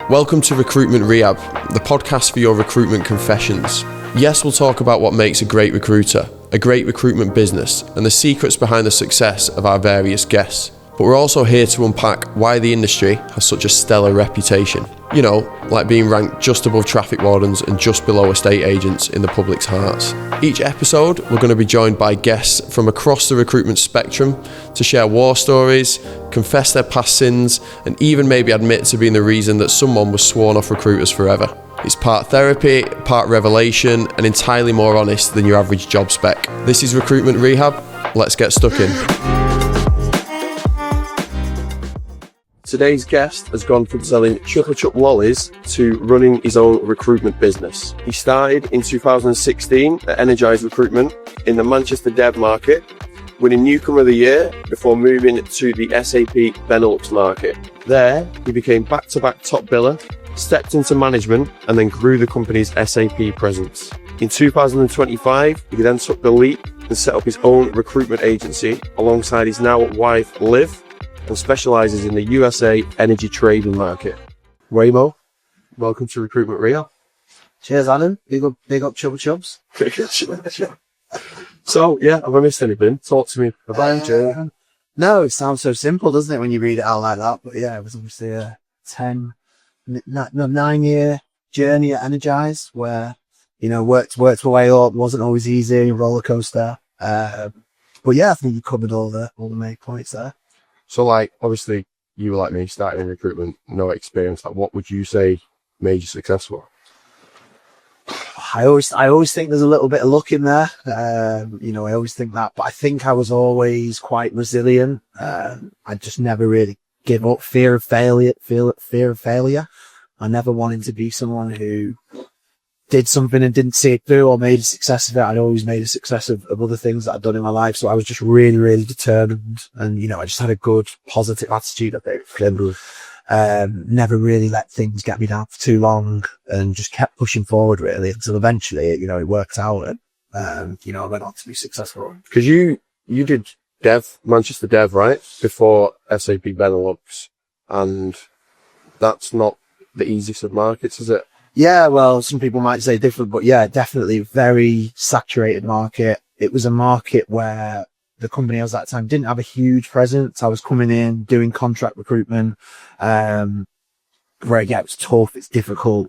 Welcome to Recruitment Rehab, the podcast for your recruitment confessions. Yes, we'll talk about what makes a great recruiter, a great recruitment business, and the secrets behind the success of our various guests. But we're also here to unpack why the industry has such a stellar reputation. You know, like being ranked just above traffic wardens and just below estate agents in the public's hearts. Each episode, we're going to be joined by guests from across the recruitment spectrum to share war stories, confess their past sins, and even maybe admit to being the reason that someone was sworn off recruiters forever. It's part therapy, part revelation, and entirely more honest than your average job spec. This is Recruitment Rehab. Let's get stuck in. Today's guest has gone from selling Chupa Chup lollies to running his own recruitment business. He started in 2016 at Energize Recruitment in the Manchester dev market, winning Newcomer of the Year before moving to the SAP Benelux market. There, he became back-to-back top biller, stepped into management, and then grew the company's SAP presence. In 2025, he then took the leap and set up his own recruitment agency alongside his now wife, Liv, and specialises in the USA energy trading market. Waymo, welcome to Recruitment Rehab. Cheers, Alan. Big up Chupa Chups. So, yeah, have I missed anything? Talk to me about it. No, it sounds so simple, doesn't it, when you read it out like that? But yeah, it was obviously a 9-year journey at Energize where, you know, worked my way up. Wasn't always easy, roller coaster. But yeah, I think you covered all the main points there. So, like, obviously, you were like me, starting in recruitment, no experience. Like, what would you say made you successful? I always think there's a little bit of luck in there. You know, I always think that, but I think I was always quite resilient. I just never really give up. Fear of failure. I never wanted to be someone who did something and didn't see it through or made a success of it. I'd always made a success of other things that I'd done in my life. So I was just really, really determined. And, you know, I just had a good, positive attitude, I think. Never really let things get me down for too long and just kept pushing forward, really, until eventually, you know, it worked out and, you know, I went on to be successful. Because you did Manchester dev, right? Before SAP Benelux. And that's not the easiest of markets, is it? Yeah, well, some people might say different, but yeah, definitely very saturated market. It was a market where the company I was at the time didn't have a huge presence. I was coming in, doing contract recruitment, where again, it was tough, it's difficult.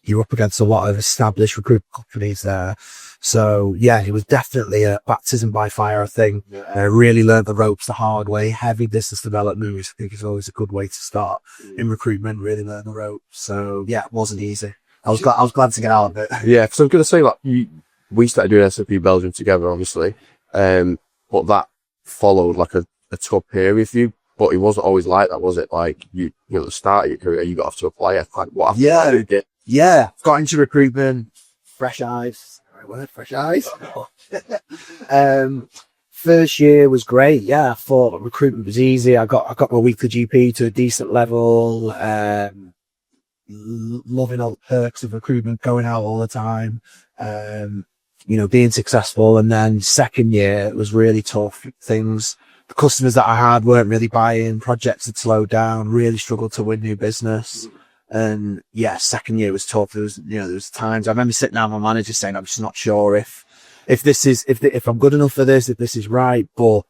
You're up against a lot of established recruitment companies there. So yeah, it was definitely a baptism by fire, I think. Really learned the ropes the hard way. Heavy business development, which I think is always a good way to start in recruitment, really learn the ropes. So yeah, it wasn't easy. I was glad to get out of it. Yeah, because I was going to say, like, we started doing SAP Belgium together, obviously. But that followed like a tough period for you. But it wasn't always like that, was it? Like, you know, at the start of your career, you got off to a player. Like, what happened? Yeah. Got into recruitment, fresh eyes. Right word, fresh eyes. First year was great. Yeah, I thought recruitment was easy. I got my weekly GP to a decent level. Loving all the perks of recruitment, going out all the time. You know, being successful. And then second year, it was really tough. The customers that I had weren't really buying. Projects had slowed down, really struggled to win new business. And yeah, second year was tough. There was times I remember sitting down with my manager saying, I'm just not sure if I'm good enough for this, if this is right. But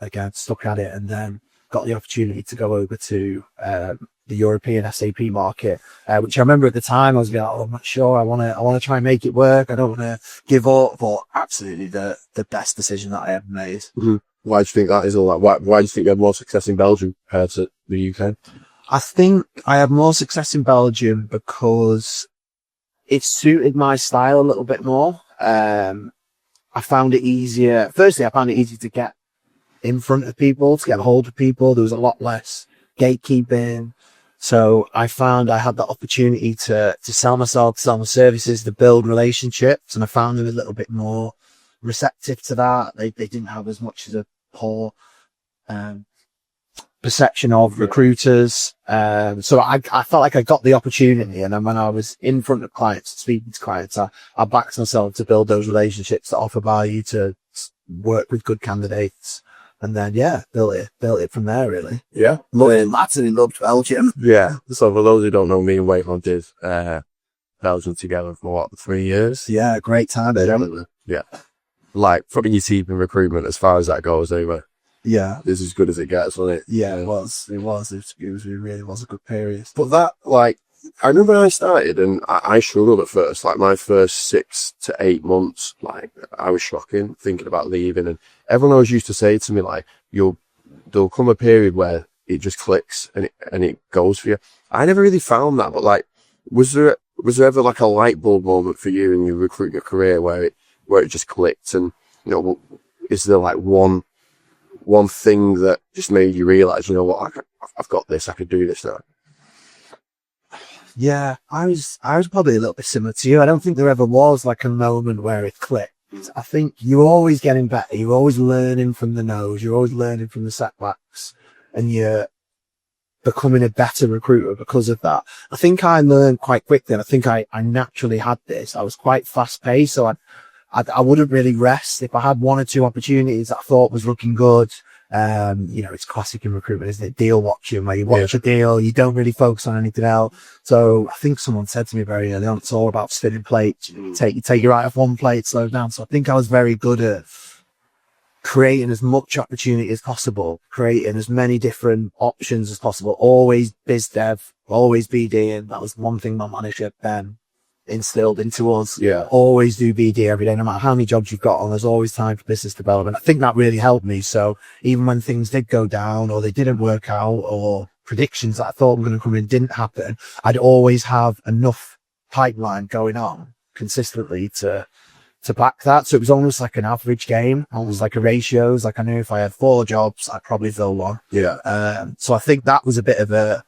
again, stuck at it and then got the opportunity to go over to, the European SAP market, which I remember at the time I was like, oh, I'm not sure. I want to try and make it work. I don't want to give up, but absolutely the best decision that I ever made. Mm-hmm. Why do you think that is all that? Why do you think you had more success in Belgium compared to the UK? I think I had more success in Belgium because it suited my style a little bit more. I found it easier. Firstly, I found it easy to get in front of people, to get a hold of people. There was a lot less gatekeeping. So I found I had the opportunity to sell myself, to sell my services, to build relationships. And I found them a little bit more receptive to that. They didn't have as much as a poor, perception of recruiters. So I felt like I got the opportunity. And then when I was in front of clients, speaking to clients, I backed myself to build those relationships, to offer value, to work with good candidates. And then, built it from there, really. Yeah. Absolutely loved Belgium. Yeah. So for those who don't know, me and Weymouth did, Belgium together for 3 years? Yeah, great time. Yeah. Like, putting your teeth in recruitment as far as that goes, anyway. Yeah. It's as good as it gets, wasn't it? Yeah, it was. It really was a good period. But that, like, I remember when I started and I struggled at first, like my first 6 to 8 months, like I was shocking thinking about leaving, and everyone always used to say to me, like, there'll come a period where it just clicks and it goes for you. I never really found that, but like, was there ever like a light bulb moment for you in your recruitment career where it just clicked, and, you know, is there like one thing that just made you realize, you know what, I've got this, I could do this now? Yeah, I was probably a little bit similar to you. I don't think there ever was like a moment where it clicked. I think you're always getting better. You're always learning from the no's. You're always learning from the setbacks, and you're becoming a better recruiter because of that. I think I learned quite quickly, and I think I naturally had this. I was quite fast paced, so I wouldn't really rest. If I had 1 or 2 opportunities that I thought was looking good, you know, it's classic in recruitment, isn't it? Deal watching, where you watch a deal, you don't really focus on anything else. So I think someone said to me very early on, it's all about spinning plates. Take your eye off one plate, slow down. So I think I was very good at creating as much opportunity as possible, creating as many different options as possible, always biz dev, always BD. And that was one thing my manager, Ben, instilled into us. Yeah. Always do BD every day, no matter how many jobs you've got on, there's always time for business development. I think that really helped me. So even when things did go down or they didn't work out, or predictions that I thought were going to come in didn't happen, I'd always have enough pipeline going on consistently to back that. So it was almost like an average game, almost like a ratios. Like I knew if I had 4 jobs, I'd probably fill 1. Yeah. So I think that was a bit of a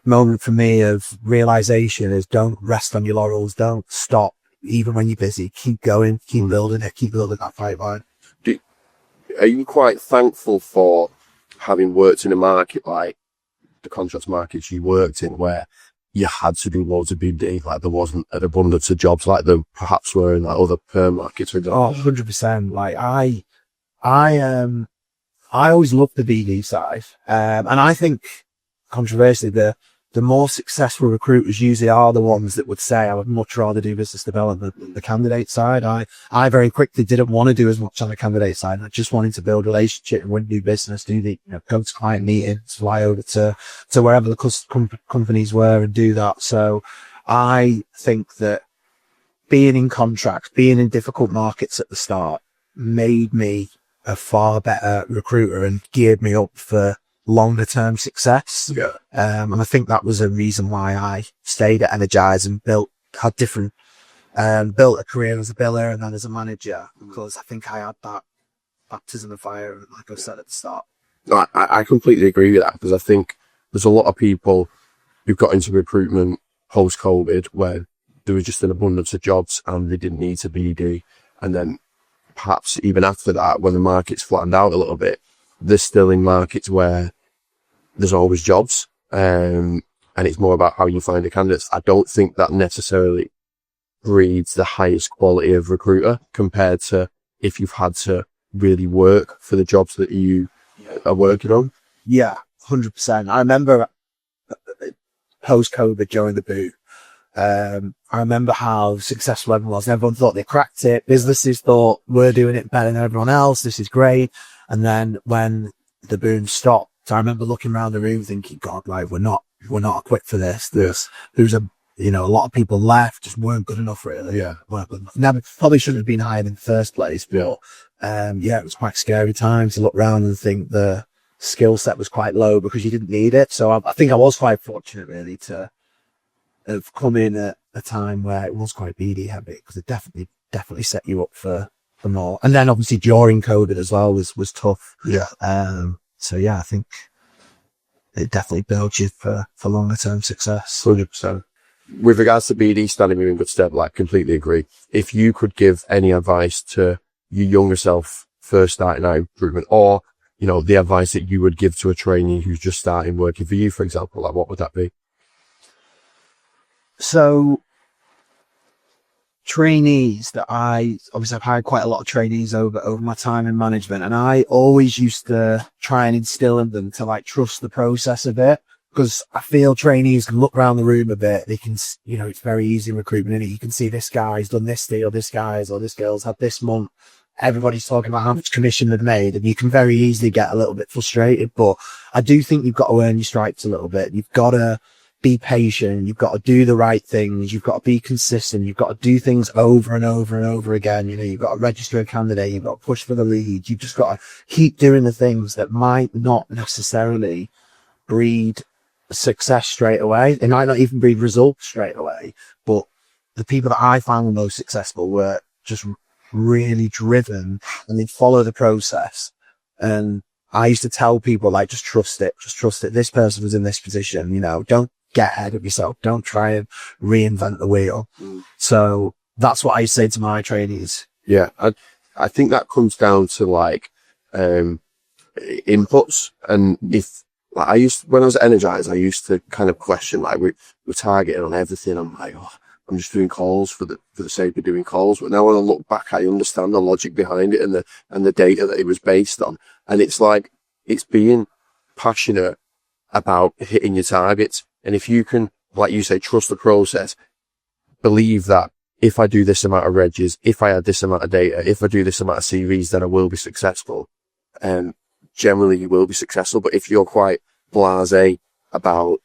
moment for me of realization, is don't rest on your laurels. Don't stop. Even when you're busy, keep going, keep building it, keep building that pipeline. Are you quite thankful for having worked in a market like the contracts markets you worked in, where you had to do loads of BD, like there wasn't an abundance of jobs like there perhaps were in like other perm markets, for example? 100%. Like I always loved the BD side. And I think, controversially, the more successful recruiters usually are the ones that would say, I would much rather do business development than the candidate side. I very quickly didn't want to do as much on the candidate side. I just wanted to build relationship and win new business, do the, you know, go to client meetings, fly over to wherever the companies were and do that. So I think that being in contracts, being in difficult markets at the start made me a far better recruiter and geared me up for longer term success. Yeah. And I think that was a reason why I stayed at Energize and built a career as a biller and then as a manager, because I think I had that baptism of fire, like I said at the start. No, I completely agree with that, because I think there's a lot of people who got into recruitment post-COVID where there was just an abundance of jobs and they didn't need to BD. And then perhaps even after that, when the market's flattened out a little bit, they're still in markets where there's always jobs, and it's more about how you find the candidates. I don't think that necessarily breeds the highest quality of recruiter compared to if you've had to really work for the jobs that you are working on. Yeah, 100%. I remember post-COVID during the boom, I remember how successful everyone was. Everyone thought they cracked it. Businesses thought we're doing it better than everyone else. This is great. And then when the boom stopped, I remember looking around the room thinking, God, like we're not equipped for this. There's a lot of people left, just weren't good enough really. Yeah. Never, probably shouldn't have been hired in the first place, but, it was quite scary time to look around and think the skill set was quite low because you didn't need it. So I think I was quite fortunate really to have come in at a time where it was quite BD heavy, because it definitely set you up for more. And then obviously during COVID as well was tough. Yeah. So yeah, I think it definitely builds you for longer term success. 100%. With regards to BD standing you in good stead, like completely agree. If you could give any advice to your younger self first starting out in recruitment, or, you know, the advice that you would give to a trainee who's just starting working for you, for example, like what would that be? So trainees that obviously I've hired quite a lot of trainees over my time in management, and I always used to try and instill in them to like trust the process a bit, because I feel trainees can look around the room a bit. They can, it's very easy in recruitment, and you can see this guy's done this deal, this guy's or this girl's had this month. Everybody's talking about how much commission they've made, and you can very easily get a little bit frustrated. But I do think you've got to earn your stripes a little bit. You've got to be patient. You've got to do the right things. You've got to be consistent. You've got to do things over and over and over again. You've got to register a candidate. You've got to push for the lead. You've just got to keep doing the things that might not necessarily breed success straight away. They might not even breed results straight away. But the people that I found the most successful were just really driven, and they'd follow the process. And I used to tell people, like, just trust it. This person was in this position, don't get ahead of yourself. Don't try and reinvent the wheel. So that's what I say to my trainees. Yeah. I think that comes down to like, inputs. And if like when I was at Energize, I used to kind of question, like, we're targeting on everything. I'm like, I'm just doing calls for the sake of doing calls. But now when I look back, I understand the logic behind it and the data that it was based on. And it's like, it's being passionate about hitting your targets. And if you can, like you say, trust the process, believe that if I do this amount of regs, if I add this amount of data, if I do this amount of CVs, then I will be successful. And generally you will be successful. But if you're quite blasé about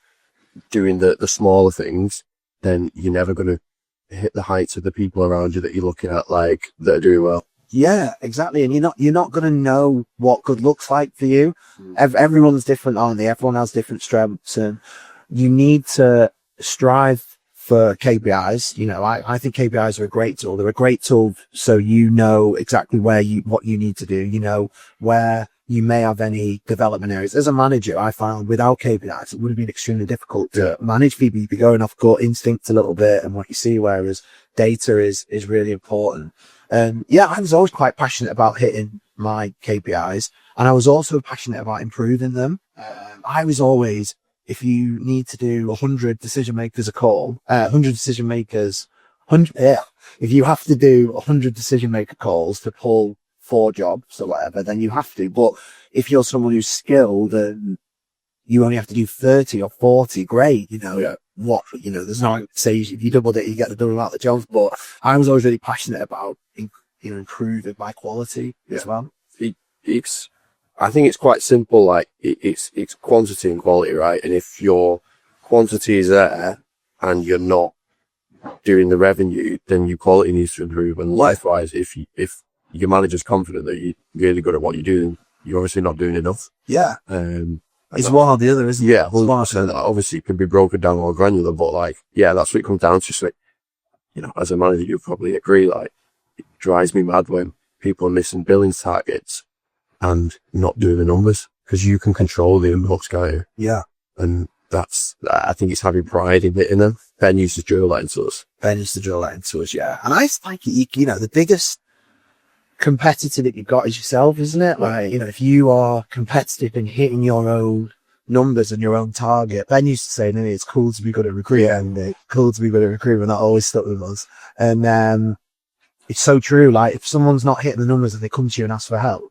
doing the smaller things, then you're never going to hit the heights of the people around you that you're looking at, like, that are doing well. Yeah, exactly. And you're not going to know what good looks like for you. Everyone's different, aren't they? Everyone has different strengths, and you need to strive for KPIs. I think KPIs are a great tool. They're a great tool so you know exactly what you need to do, where you may have any development areas. As a manager, I found without KPIs, it would have been extremely difficult to manage people. You'd be going off gut instinct a little bit and what you see, whereas data is really important. And I was always quite passionate about hitting my KPIs, and I was also passionate about improving them. I was always, if you need to do 100 decision makers a call, 100 decision makers, if you have to do 100 decision maker calls to pull 4 jobs or whatever, then you have to. But if you're someone who's skilled and you only have to do 30 or 40, great. There's no say if you doubled it, you get the double amount of jobs. But I was always really passionate about, improving my quality as well. I think it's quite simple. Like it's quantity and quality, right? And if your quantity is there and you're not doing the revenue, then your quality needs to improve. And likewise, if your manager's confident that you're really good at what you're doing, you're obviously not doing enough. Yeah. It's one or the other, isn't it? Yeah, 100%. Obviously, it can be broken down more granular, but that's what it comes down to. So, as a manager, you'll probably agree, it drives me mad when people are missing billing targets and not doing the numbers, because you can control the inbox, can't you? Yeah. And I think it's having pride in hitting them. Ben used to drill that into us. Yeah. And I think, the biggest competitor that you've got is yourself, isn't it? Like, if you are competitive in hitting your own numbers and your own target. Ben used to say, it's cool to be good at recruitment. Yeah. Cool to be good at recruitment. That always stuck with us. And it's so true. Like, if someone's not hitting the numbers and they come to you and ask for help,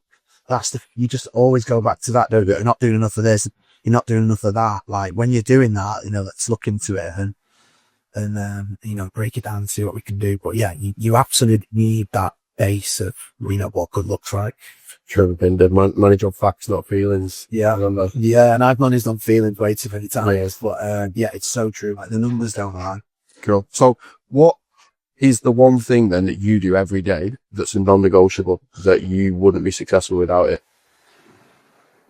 you just always go back to that. You're not doing enough of this. You're not doing enough of that. Like, when you're doing that, let's look into it and break it down and see what we can do. But yeah, you absolutely need that base of, what good looks like. Trevor Pinder, manage on facts, not feelings. Yeah. Yeah. And I've managed on feelings way too many times, but, it's so true. Like, the numbers don't lie. Cool. So what is the one thing then that you do every day that's a non-negotiable that you wouldn't be successful without it?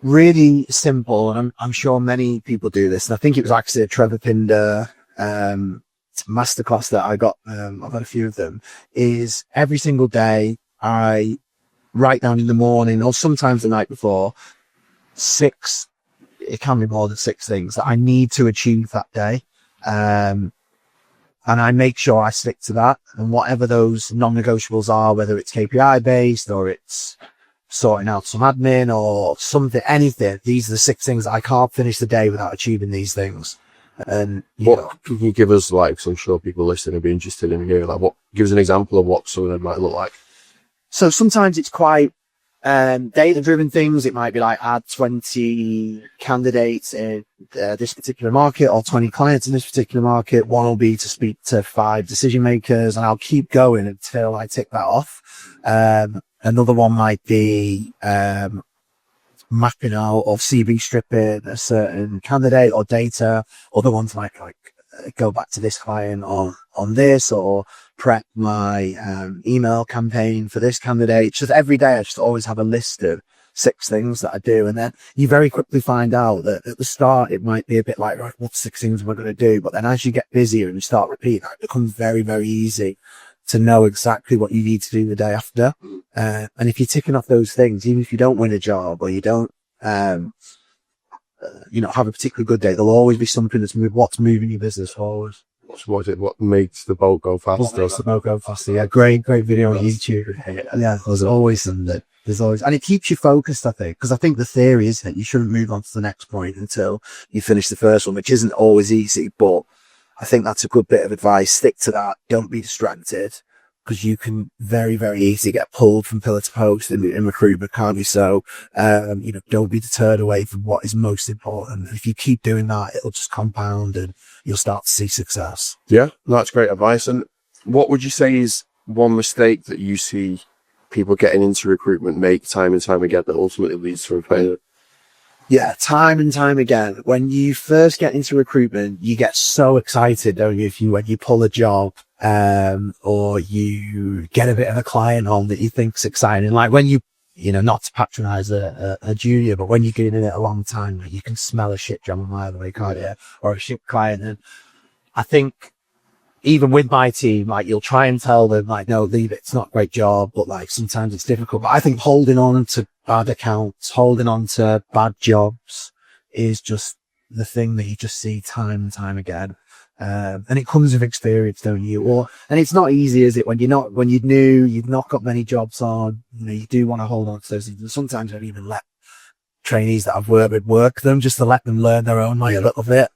Really simple. And I'm sure many people do this. And I think it was actually a Trevor Pinder, masterclass that I got. I've had a few of them. Is every single day I write down in the morning or sometimes the night before 6, it can be more than 6 things that I need to achieve that day. And I make sure I stick to that. And whatever those non-negotiables are, whether it's KPI based or it's sorting out some admin or something, anything, these are the 6 things that I can't finish the day without achieving these things. And, What can you give us, like, 'cause I'm sure people listening would be interested in hearing, like, give us an example of what some of them might look like. so sometimes it's quite data-driven things. It might be like add 20 candidates in this particular market or 20 clients in this particular market. One will be to speak to 5 decision makers, and I'll keep going until I tick that off. Another one might be mapping out or CV stripping a certain candidate or data. Other ones might go back to this client on this, or prep my email campaign for this candidate. Just every day I just always have a list of 6 things that I do, and then you very quickly find out that at the start it might be a bit like, right, what 6 things am I going to do? But then as you get busier and you start repeating, it becomes very, very easy to know exactly what you need to do the day after. And if you're ticking off those things, even if you don't win a job or you don't have a particularly good day, there'll always be something what's moving your business forward. What makes the boat go faster? What makes the boat go faster? Yeah, great video on YouTube. Yeah, there's always something. And it keeps you focused, I think, because I think the theory is that you shouldn't move on to the next point until you finish the first one, which isn't always easy, but I think that's a good bit of advice. Stick to that. Don't be distracted, because you can very, very easily get pulled from pillar to post in recruitment, can't you? So, don't be deterred away from what is most important. If you keep doing that, it'll just compound and you'll start to see success. Yeah, that's great advice. And what would you say is one mistake that you see people getting into recruitment make time and time again that ultimately leads to a failure? Yeah, time and time again. When you first get into recruitment, you get so excited, don't you? When you pull a job, or you get a bit of a client on that you think's exciting. Like when not to patronize a junior, but when you've been in it a long time, you can smell a shit job a mile away, can't you? Or a shit client. And I think even with my team, like you'll try and tell them like, no, leave it. It's not a great job, but like sometimes it's difficult. But I think holding on to bad accounts, holding on to bad jobs is just the thing that you just see time and time again. And it comes with experience, don't you? And it's not easy, is it? When you're new, you've not got many jobs on, you do want to hold on to those things. Sometimes I don't even let trainees that I've worked with work them, just to let them learn their own way a little bit.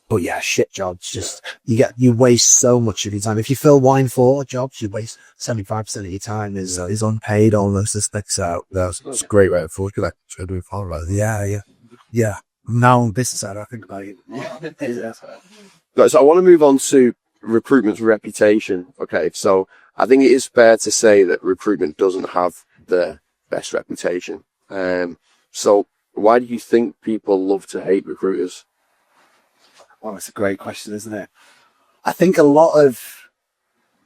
But yeah, shit jobs, just, you waste so much of your time. If you fill 1 in 4 jobs, you waste 75% of your time is unpaid almost, as things out. That's a great way of thinking. Like, so do follow right? Yeah. Now on business side, I think about it. So I want to move on to recruitment's reputation. Okay, so I think it is fair to say that recruitment doesn't have the best reputation. So why do you think people love to hate recruiters? Well, it's a great question, isn't it? I think a lot of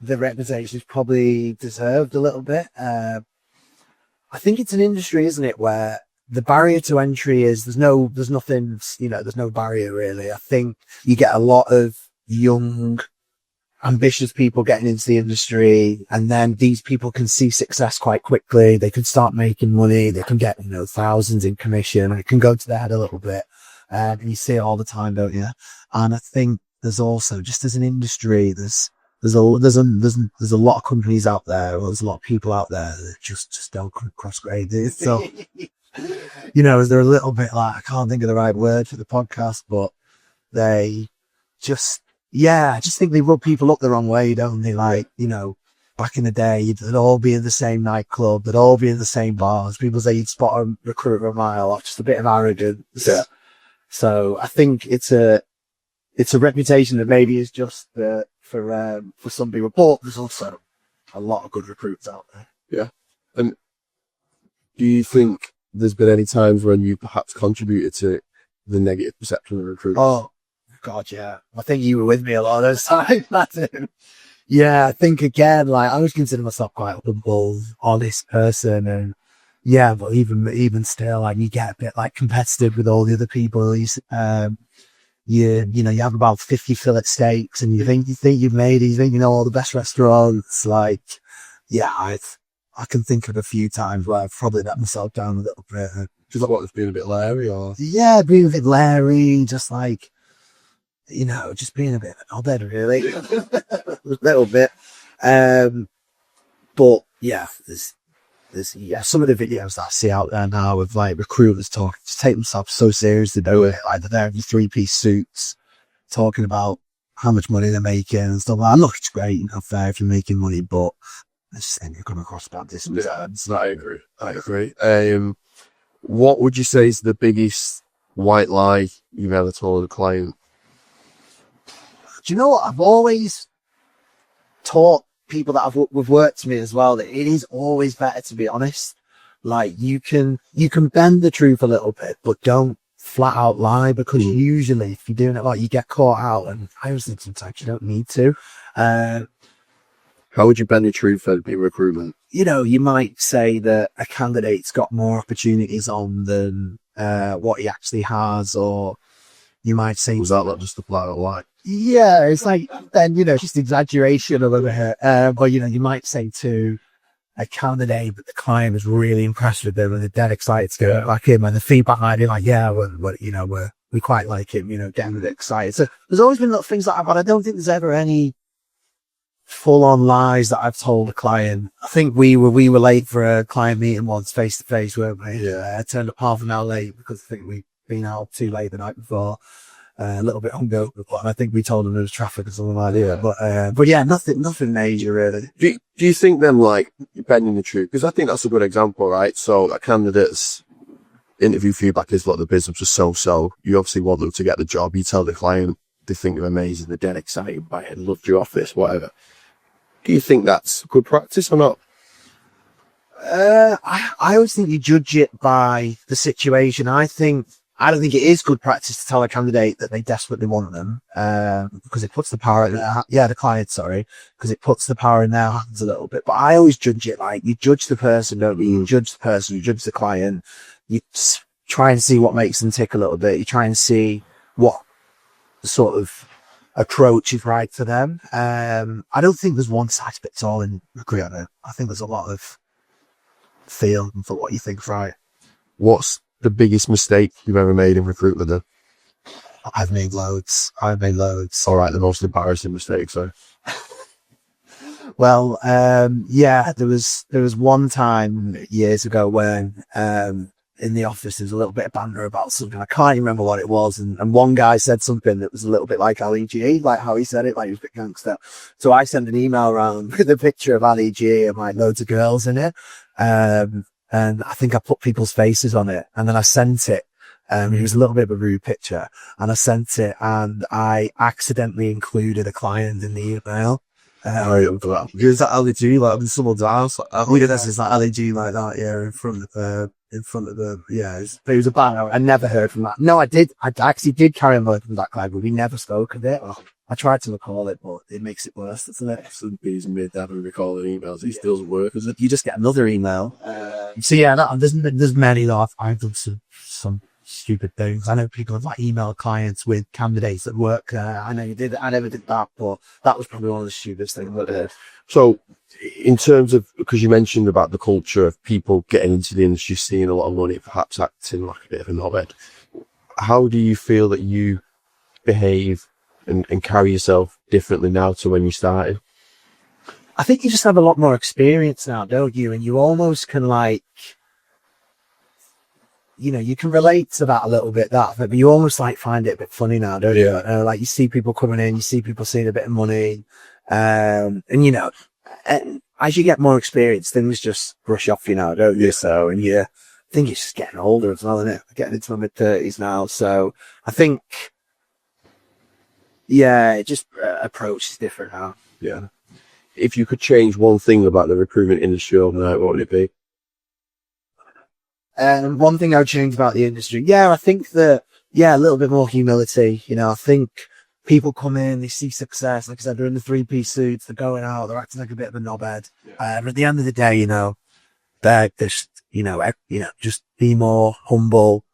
the reputation is probably deserved a little bit. I think it's an industry, isn't it, where the barrier to entry is there's no barrier really. I think you get a lot of young, ambitious people getting into the industry, and then these people can see success quite quickly. They can start making money. They can get, thousands in commission. It can go to their head a little bit. And you see it all the time, don't you? And I think there's also, just as an industry, there's a lot of companies out there, or there's a lot of people out there that just don't come across great. So, they're a little bit like, I can't think of the right word for the podcast, but they just, I just think they rub people up the wrong way, don't they? Like, back in the day, they'd all be in the same nightclub, they'd all be in the same bars. People say you'd spot a recruiter a mile off, just a bit of arrogance. Yeah. So I think it's a reputation that maybe is just for some people, but there's also a lot of good recruits out there. Yeah. And do you think there's been any times when you perhaps contributed to the negative perception of recruiters? Oh, God, yeah. I think you were with me a lot of those times. That's it. Yeah, I think again, like I always consider myself quite a humble, honest person, and yeah, but even still, like you get a bit like competitive with all the other people. You have about 50 fillet steaks, and you think you've made it. You think you know all the best restaurants. Like, yeah, I can think of a few times where I've probably let myself down a little bit. Just like what, it's being a bit Larry, or yeah, being a bit Larry, just like just being a bit of an knobhead, really, a little bit. But yeah, there's, some of the videos that I see out there now of like recruiters talking, to take themselves so seriously, they were like, they're there in 3-piece suits talking about how much money they're making and stuff like that. Look, it's great, fair if you're making money, but I just think you're coming across about this. Yeah, I agree. I agree. What would you say is the biggest white lie you've ever told a client? Do you know what? I've always taught people that have worked with me as well that it is always better to be honest. Like you can bend the truth a little bit, but don't flat out lie, because usually if you're doing it like you get caught out, and I always think sometimes you don't need to. How would you bend the truth in recruitment? You might say that a candidate's got more opportunities on than what he actually has, or you might say... Was that not just a flat out lie? Yeah, it's like, then, just exaggeration a little bit. But, you might say to a candidate that the client was really impressed with them and they're dead excited to go like him, and the feedback might be like, yeah, we quite like him, getting a bit excited. So there's always been little things like that, but I don't think there's ever any full-on lies that I've told a client. I think we were late for a client meeting once, face-to-face, weren't we? Yeah. I turned up half an hour late because I think we'd been out too late the night before. A little bit hungover, but I think we told them there was traffic or something like that. But yeah, nothing major really. Do you think them like bending the truth? Because I think that's a good example, right? So a candidate's interview feedback is like the business was so. You obviously want them to get the job. You tell the client they think you're amazing, they're dead excited by it, loved your office, whatever. Do you think that's good practice or not? I always think you judge it by the situation. I don't think it is good practice to tell a candidate that they desperately want them, because it puts the power in the client, because it puts the power in their hands a little bit. But I always judge it like you judge the person, don't you? You judge the person, you judge the client. You try and see what makes them tick a little bit. You try and see what sort of approach is right for them. I don't think there's one size fits all in recruitment. I think there's a lot of feel for what you think's right. What's the biggest mistake you've ever made in recruitment then? I've made loads. All right, the most embarrassing mistake, so. Well, yeah, there was one time years ago when, in the office, there was a little bit of banter about something. I can't remember what it was. And one guy said something that was a little bit like Ali G, like how he said it, like he was a bit gangster. So I sent an email around with a picture of Ali G and like loads of girls in it. And I think I put people's faces on it, and then I sent it. It was a little bit of a rude picture, and I sent it, and I accidentally included a client in the email. Is that LED like in someone's house? Look at this, it's like LED like that, yeah, in front of the, yeah. It was a banner. I never heard from that. No, I actually did carry on working from that client, but we never spoke of it. I tried to recall it, but it makes it worse, doesn't it? Some reason made that and recalling emails. It still doesn't work, does it? You just get another email. So yeah, there's many that I've done some stupid things. I know people have like email clients with candidates that work. I know you did. I never did that, but that was probably one of the stupidest things that I did. So, in terms of, because you mentioned about the culture of people getting into the industry, seeing a lot of money, perhaps acting like a bit of a knobhead, how do you feel that you behave and carry yourself differently now to when you started? I think you just have a lot more experience now, don't you? And you almost can like, you can relate to that a little bit, but you almost like find it a bit funny now, don't you? Like you see people coming in, you see people seeing a bit of money, and as you get more experience, things just brush off you now, don't you? So, and I think it's just getting older as well, isn't it? Getting into my mid-30s now, so I think, yeah, it just approach is different now. Yeah. If you could change one thing about the recruitment industry overnight, what would it be? One thing I would change about the industry, I think that, a little bit more humility. I think people come in, they see success, like I said, they're in the 3-piece suits, they're going out, they're acting like a bit of a knobhead. But at the end of the day, they're just, just be more humble.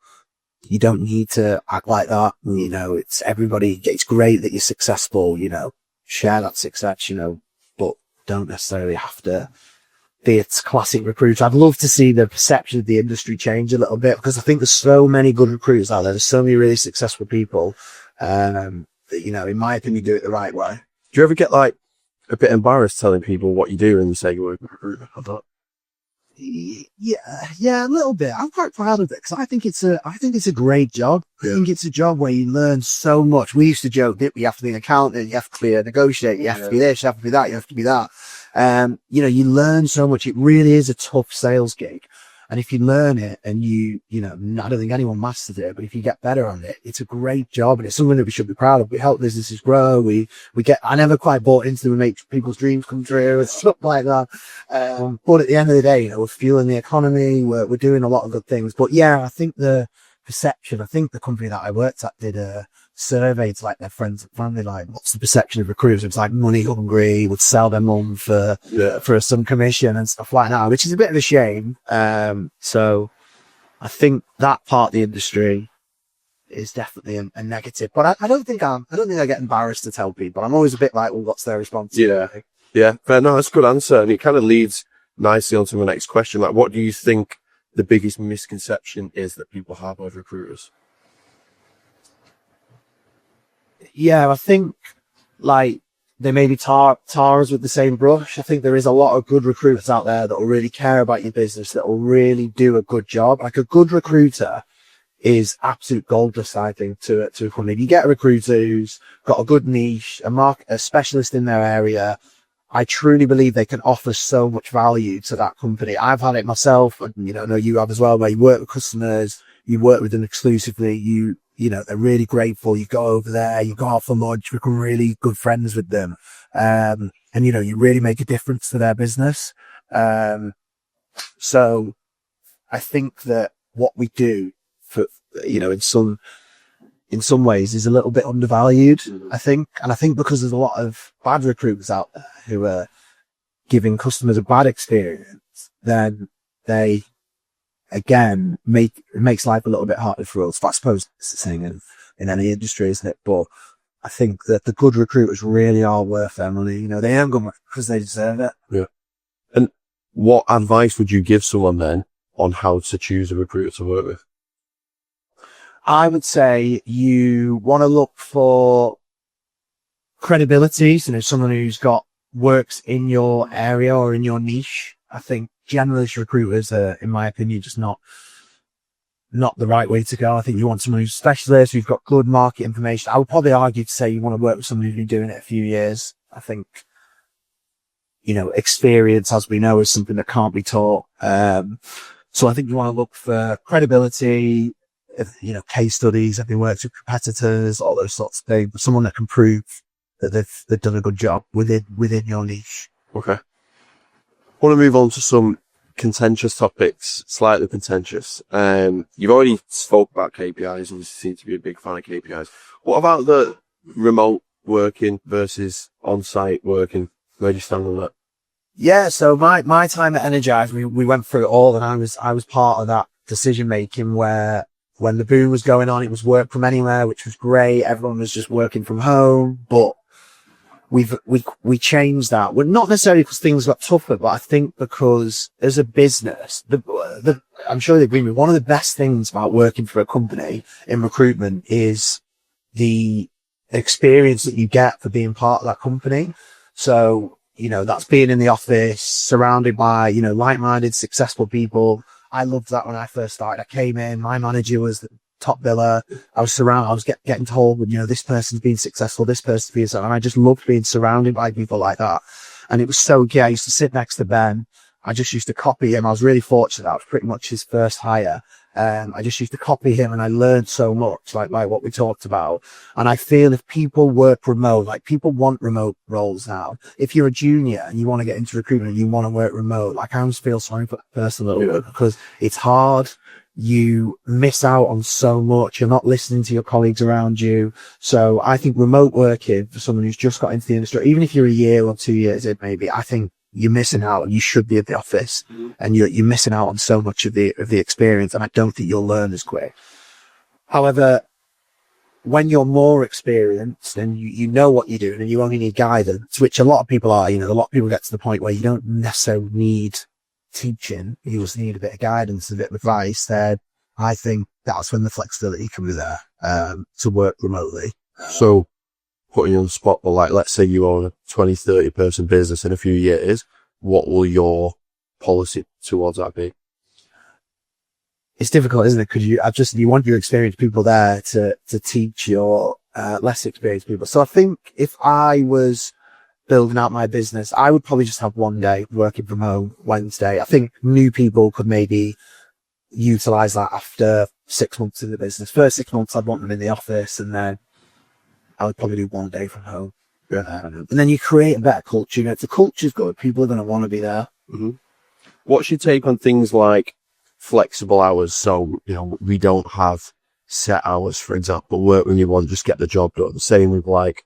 You don't need to act like that. It's everybody, it's great that you're successful, share that success, but don't necessarily have to be a classic recruiter. I'd love to see the perception of the industry change a little bit, because I think there's so many good recruiters out there. There's so many really successful people, that, in my opinion, do it the right way. Do you ever get like a bit embarrassed telling people what you do and you say you're a recruiter or not? Yeah, a little bit. I'm quite proud of it because I think it's a great job. I think it's a job where you learn so much. We used to joke that you have to be an accountant, you have to be a negotiator, you have to be this, you have to be that, you have to be that. You learn so much. It really is a tough sales gig. And if you learn it and I don't think anyone masters it, but if you get better on it, it's a great job and it's something that we should be proud of. We help businesses grow. I never quite bought into we make people's dreams come true and stuff like that. But at the end of the day, we're fueling the economy. We're doing a lot of good things. But yeah, I think the company that I worked at did a survey to like their friends and family, like what's the perception of recruiters? It was like money hungry, would sell their mum for some commission and stuff like that, which is a bit of a shame. So I think that part of the industry is definitely a negative, but I don't think I get embarrassed to tell people. I'm always a bit like, well, what's their response? Yeah. But no, that's a good answer. And it kind of leads nicely onto my next question. Like, what do you think the biggest misconception is that people have of recruiters? Yeah, I think like they maybe tar us with the same brush. I think there is a lot of good recruiters out there that will really care about your business, that will really do a good job. Like a good recruiter is absolute gold dust, I think, to a company. If you get a recruiter who's got a good niche, a specialist in their area, I truly believe they can offer so much value to that company. I've had it myself, and I know you have as well, where you work with customers, you work with them exclusively, they're really grateful. You go over there, you go out for lunch, become really good friends with them. And you really make a difference to their business. So I think that what we do for, in some ways is a little bit undervalued, I think. And I think because there's a lot of bad recruiters out there who are giving customers a bad experience, then they, again, it makes life a little bit harder for us. But I suppose it's the thing in any industry, isn't it? But I think that the good recruiters really are worth their money. They earn good because they deserve it. Yeah. And what advice would you give someone then on how to choose a recruiter to work with? I would say you want to look for credibility. So someone who's works in your area or in your niche. I think generalist recruiters are, in my opinion, just not the right way to go. I think you want someone who's a specialist, who's got good market information. I would probably argue to say you want to work with someone who's been doing it a few years. I think, experience, as we know, is something that can't be taught. So I think you want to look for credibility, case studies, have they worked with competitors, all those sorts of things. Someone that can prove that they've done a good job within your niche. Okay. I want to move on to some contentious topics, slightly contentious. You've already spoke about KPIs and you seem to be a big fan of KPIs. What about the remote working versus on-site working? Where do you stand on that? Yeah, so my time at Energize, we went through it all, and I was part of that decision making where when the boom was going on, it was work from anywhere, which was great. Everyone was just working from home, but we changed that. Well, not necessarily because things got tougher, but I think because as a business, I'm sure they agree with me, one of the best things about working for a company in recruitment is the experience that you get for being part of that company. So, that's being in the office, surrounded by, like-minded, successful people. I loved that when I first started. I came in, my manager was the top biller. I was getting told, this person's been successful, this person's been successful. And I just loved being surrounded by people like that. And it was so good. I used to sit next to Ben. I just used to copy him. I was really fortunate. That was pretty much his first hire. I just used to copy him and I learned so much, like what we talked about. And I feel if people work remote, like people want remote roles now. If you're a junior and you want to get into recruitment and you want to work remote, like I always feel sorry for that person a little bit because it's hard. You miss out on so much. You're not listening to your colleagues around you. So I think remote working for someone who's just got into the industry, even if you're a year or 2 years in, maybe, I think you're missing out. You should be at the office and you're missing out on so much of the experience. And I don't think you'll learn as quick. However, when you're more experienced and you know what you're doing and you only need guidance, which a lot of people are, a lot of people get to the point where you don't necessarily need teaching, you just need a bit of guidance, a bit of advice, then I think that's when the flexibility can be there, to work remotely. So, putting you on the spot, but let's say you own a 20, 30 person business in a few years, what will your policy towards that be? It's difficult, isn't it? Because you want your experienced people there to teach your less experienced people. So I think if I was building out my business, I would probably just have one day working from home, Wednesday. I think new people could maybe utilize that after 6 months in the business. First 6 months, I'd want them in the office, and then I would probably do one day from home. Yeah. And then you create a better culture. You know, if the culture's good, people are going to want to be there. Mm-hmm. What's your take on things like flexible hours? So, you know, we don't have set hours, for example, work when you want, just get the job done. Same with like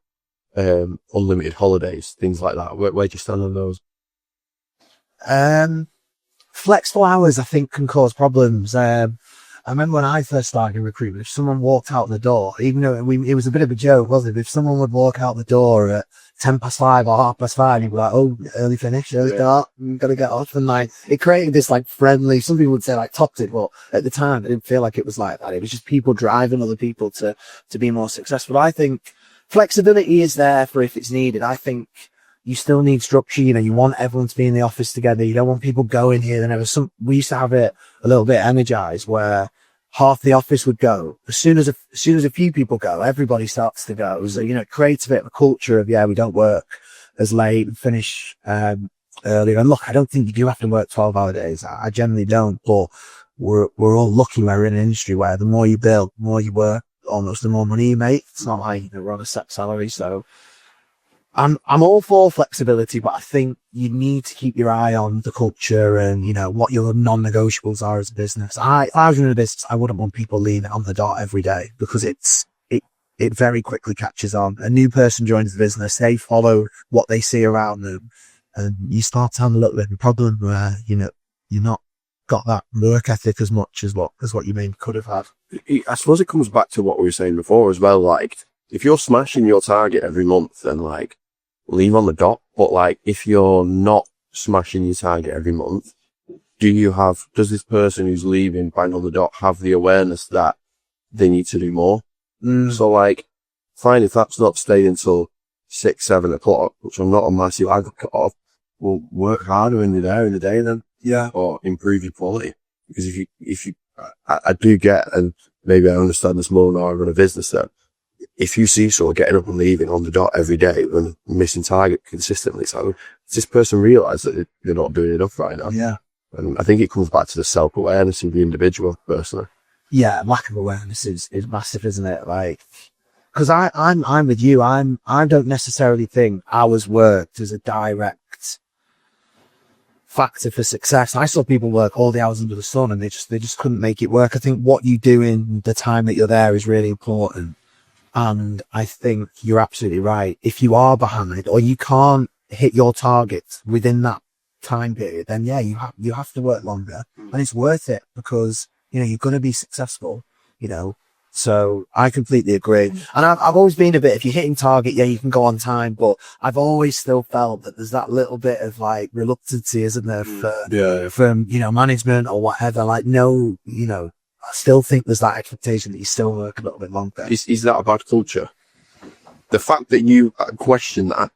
unlimited holidays, things like that. Where do you stand on those? Flexible hours, I think, can cause problems. I remember when I first started in recruitment, if someone walked out the door, even though it was a bit of a joke, wasn't it? If someone would walk out the door at 5:10 or 5:30, you'd be like, oh, early finish, early start, gotta get off. And like, it created this like friendly, some people would say like toxic, but at the time, I didn't feel like it was like that. It was just people driving other people to be more successful. I think flexibility is there for if it's needed. I think you still need structure. You know, you want everyone to be in the office together. You don't want people going here. We used to have it a little bit energized where half the office would go. As soon as a few people go, everybody starts to go. So, you know, it creates a bit of a culture of, we don't work as late and finish, earlier. And look, I don't think you do have to work 12-hour days. I generally don't, but we're all lucky we're in an industry where the more you build, the more you work, almost the more money you make. It's not like, you know, we're on a set salary. So I'm all for flexibility, but I think you need to keep your eye on the culture and, you know, what your non-negotiables are as a business. If I was in a business, I wouldn't want people leaving on the dot every day because it very quickly catches on. A new person joins the business, they follow what they see around them, and you start to have a little bit of a problem where, you know, you're not got that work ethic as much as what you maybe could have had. I suppose it comes back to what we were saying before as well. Like, if you're smashing your target every month, then like, leave on the dot. But like, if you're not smashing your target every month, does this person who's leaving bang on the dot have the awareness that they need to do more? So like, fine, if that's not staying until 6, 7 o'clock, which I'm not a massive advocate of, well, work harder in the day then. Yeah. Or improve your quality. Because if you, I do get, and maybe I understand this more now I run a business, that if you see someone getting up and leaving on the dot every day and missing target consistently, so does this person realise that they're not doing enough right now? Yeah. And I think it comes back to the self-awareness of the individual, personally. Yeah, lack of awareness is massive, isn't it? Like, because I'm with you. I don't necessarily think hours worked as a direct factor for success. I saw people work all the hours under the sun and they just couldn't make it work. I think what you do in the time that you're there is really important. And I think you're absolutely right. If you are behind or you can't hit your targets within that time period, then you have to work longer, and it's worth it because, you know, you're going to be successful, you know. So I completely agree. And I've always been a bit, if you're hitting target, you can go on time, but I've always still felt that there's that little bit of like reluctancy, isn't there, from, you know, management or whatever. Like, no, you know, I still think there's that expectation that you still work a little bit longer. Is that a bad culture? The fact that you question that,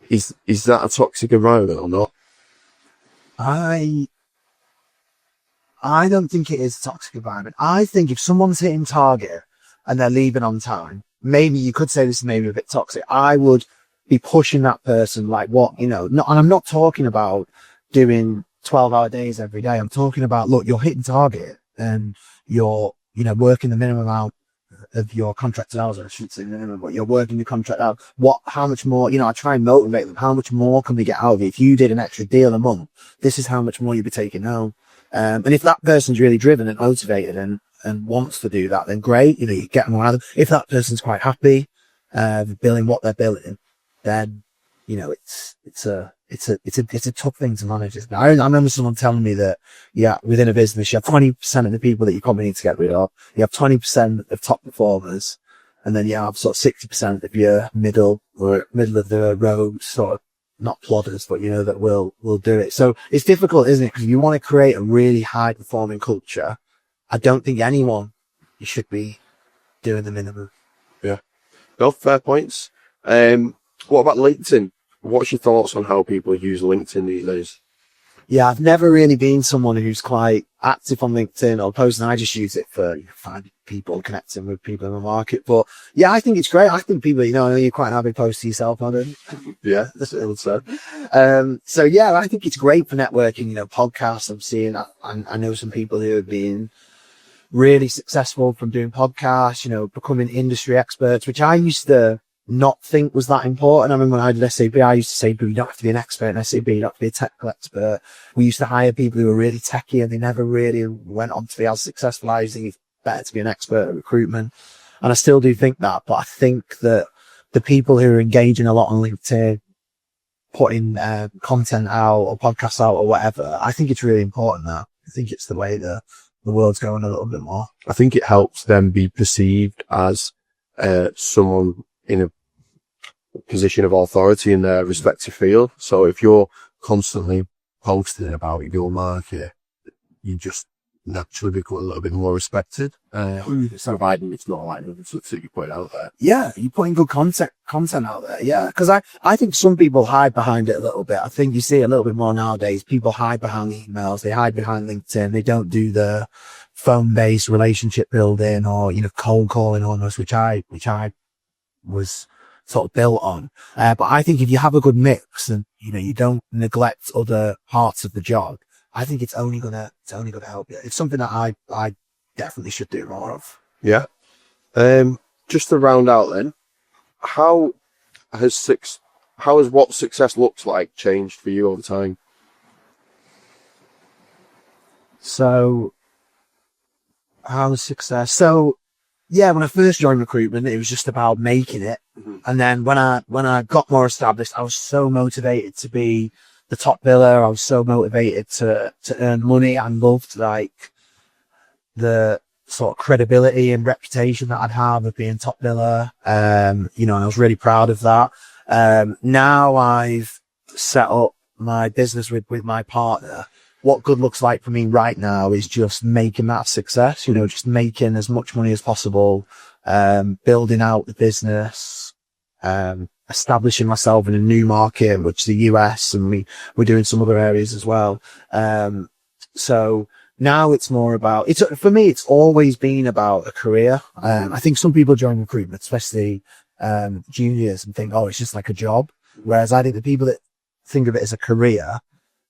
is that a toxic environment or not? I don't think it is a toxic environment. I think if someone's hitting target and they're leaving on time, maybe you could say this is maybe a bit toxic. I would be pushing that person like, what, you know, and I'm not talking about doing 12-hour days every day. I'm talking about, look, you're hitting target and you're, you know, working the minimum amount of your contracted hours. I shouldn't say minimum, but you're working the contract out. How much more, you know, I try and motivate them. How much more can we get out of it? If you did an extra deal a month, this is how much more you'd be taking home. And if that person's really driven and motivated and wants to do that, then great. You know, you get them around. If that person's quite happy, billing what they're billing, then, you know, it's a tough thing to manage. I remember someone telling me that, within a business, you have 20% of the people that you probably need to get rid of. You have 20% of top performers, and then you have sort of 60% of your middle of the road, sort of, not plodders, but, you know, that will do it. So it's difficult, isn't it? Because you want to create a really high performing culture. I don't think you should be doing the minimum. Yeah. Well, fair points. What about LinkedIn? What's your thoughts on how people use LinkedIn these days? Yeah, I've never really been someone who's quite active on LinkedIn or posting. I just use it for finding people, connecting with people in the market. But yeah, I think it's great. I think people, I know you're quite happy posting yourself on it. Yeah, that's what I would say. So yeah, I think it's great for networking, podcasts. I'm seeing, I know some people who have been really successful from doing podcasts, becoming industry experts, which I used to not think was that important. I remember when I did SAP, I used to say, you don't have to be an expert in SAP, you don't have to be a technical expert. We used to hire people who were really techie and they never really went on to be as successful. I used to think it's better to be an expert at recruitment. And I still do think that, but I think that the people who are engaging a lot on LinkedIn, putting content out or podcasts out or whatever, I think it's really important now. I think it's the way the world's going a little bit more. I think it helps them be perceived as someone in a position of authority in their respective field. So if you're constantly posting about your market, you just naturally become a little bit more respected. Providing it's not like that you put out there. Yeah, you're putting good content out there. Yeah, because I think some people hide behind it a little bit. I think you see it a little bit more nowadays. People hide behind the emails. They hide behind LinkedIn. They don't do the phone-based relationship building or, cold calling almost, which I was sort of built on. But I think if you have a good mix and, you don't neglect other parts of the job, I think it's only gonna help you. It's something that I definitely should do more of. Yeah. Just to round out then, how has what success looks like changed for you over time? So, how was success? So, yeah, when I first joined recruitment, it was just about making it. Mm-hmm. And then when I got more established, I was so motivated to be the top biller. I was so motivated to earn money. I loved the sort of credibility and reputation that I'd have of being top biller. And I was really proud of that. Now I've set up my business with my partner. What good looks like for me right now is just making that a success, just making as much money as possible, building out the business, establishing myself in a new market, which is the US, and we're doing some other areas as well. So now it's more about, for me, it's always been about a career. I think some people join recruitment, especially, juniors, and think, oh, it's just like a job. Whereas I think the people that think of it as a career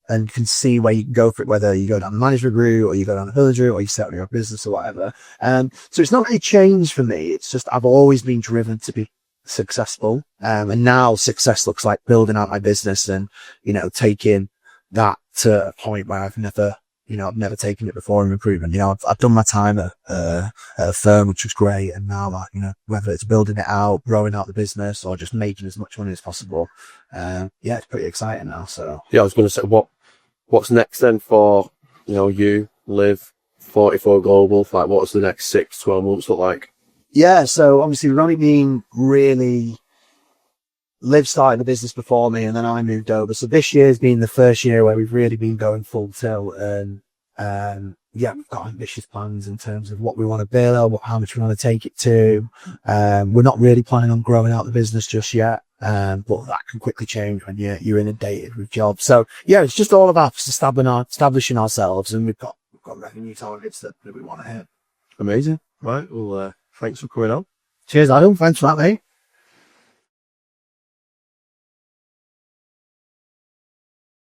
and can see where you can go for it, whether you go down the management route or you go down the village route or you set up your business or whatever. So it's not really changed for me. It's just, I've always been driven to be successful. And now success looks like building out my business and, taking that to a point where I've never taken it before in recruitment. I've done my time at a firm, which was great. And now, whether it's building it out, growing out the business or just making as much money as possible. It's pretty exciting now. So yeah, I was going to say, what's next then for, you, Liv, 44 Global? Like, what's the next 6-12 months look like? Yeah. So obviously we've only been really, Liv started the business before me and then I moved over. So this year's been the first year where we've really been going full tilt and, we've got ambitious plans in terms of what we want to build, how much we want to take it to. We're not really planning on growing out the business just yet. But that can quickly change when you're inundated with jobs. So yeah, it's just all about establishing ourselves, and we've got revenue targets that we want to hit. Amazing. Right. Well, thanks for coming on. Cheers, Adam. Thanks for that, mate.